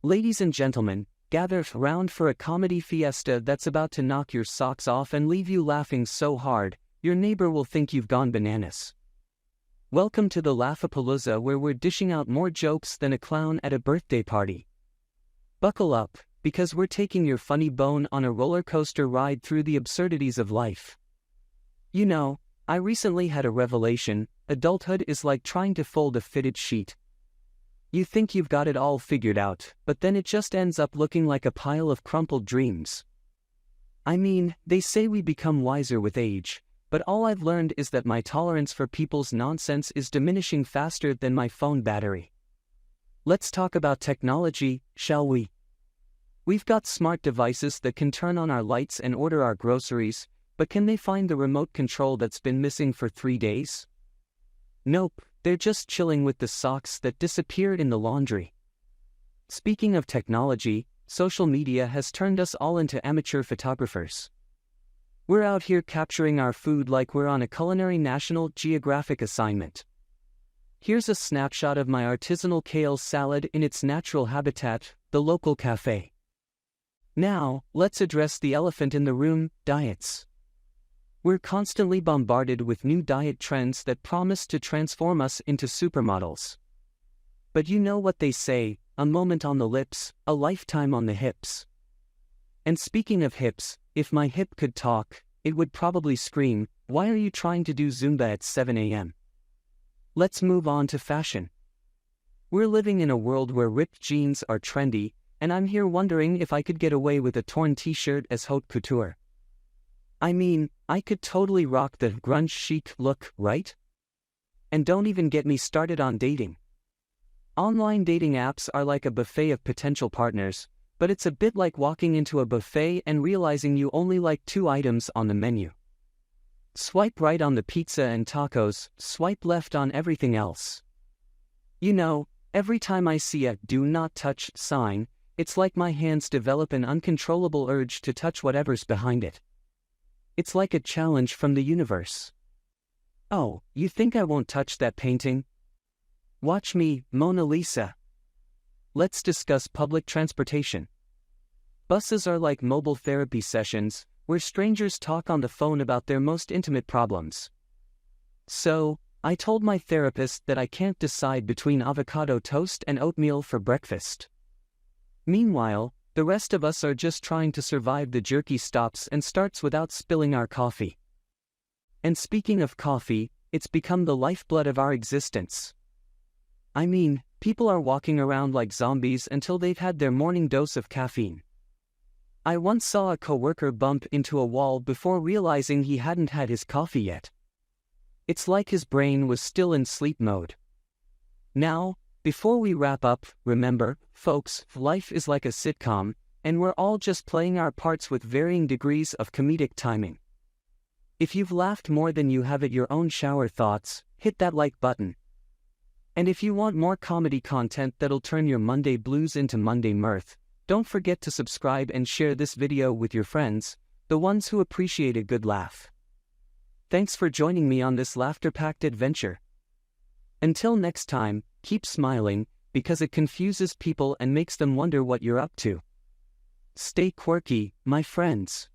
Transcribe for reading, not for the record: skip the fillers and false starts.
Ladies and gentlemen, gather round for a comedy fiesta that's about to knock your socks off and leave you laughing so hard, your neighbor will think you've gone bananas. Welcome to the laugh-a-palooza, where we're dishing out more jokes than a clown at a birthday party. Buckle up, because we're taking your funny bone on a roller coaster ride through the absurdities of life. You know, I recently had a revelation: adulthood is like trying to fold a fitted sheet. You think you've got it all figured out, but then it just ends up looking like a pile of crumpled dreams. I mean, they say we become wiser with age, but all I've learned is that my tolerance for people's nonsense is diminishing faster than my phone battery. Let's talk about technology, shall we? We've got smart devices that can turn on our lights and order our groceries, but can they find the remote control that's been missing for 3 days? Nope, they're just chilling with the socks that disappeared in the laundry. Speaking of technology, social media has turned us all into amateur photographers. We're out here capturing our food like we're on a culinary National Geographic assignment. Here's a snapshot of my artisanal kale salad in its natural habitat, the local cafe. Now, let's address the elephant in the room: diets. We're constantly bombarded with new diet trends that promise to transform us into supermodels. But you know what they say: a moment on the lips, a lifetime on the hips. And speaking of hips, if my hip could talk, it would probably scream, "Why are you trying to do Zumba at 7 a.m.? Let's move on to fashion. We're living in a world where ripped jeans are trendy, and I'm here wondering if I could get away with a torn t-shirt as haute couture. I mean, I could totally rock the grunge chic look, right? And don't even get me started on dating. Online dating apps are like a buffet of potential partners, but it's a bit like walking into a buffet and realizing you only like 2 items on the menu. Swipe right on the pizza and tacos, swipe left on everything else. You know, every time I see a "do not touch" sign, it's like my hands develop an uncontrollable urge to touch whatever's behind it. It's like a challenge from the universe. Oh, you think I won't touch that painting? Watch me, Mona Lisa. Let's discuss public transportation. Buses are like mobile therapy sessions, where strangers talk on the phone about their most intimate problems. So, I told my therapist that I can't decide between avocado toast and oatmeal for breakfast. Meanwhile, the rest of us are just trying to survive the jerky stops and starts without spilling our coffee. And speaking of coffee, it's become the lifeblood of our existence. I mean, people are walking around like zombies until they've had their morning dose of caffeine. I once saw a coworker bump into a wall before realizing he hadn't had his coffee yet. It's like his brain was still in sleep mode. Now, before we wrap up, remember, folks, life is like a sitcom, and we're all just playing our parts with varying degrees of comedic timing. If you've laughed more than you have at your own shower thoughts, hit that like button. And if you want more comedy content that'll turn your Monday blues into Monday mirth, don't forget to subscribe and share this video with your friends, the ones who appreciate a good laugh. Thanks for joining me on this laughter-packed adventure. Until next time, keep smiling, because it confuses people and makes them wonder what you're up to. Stay quirky, my friends.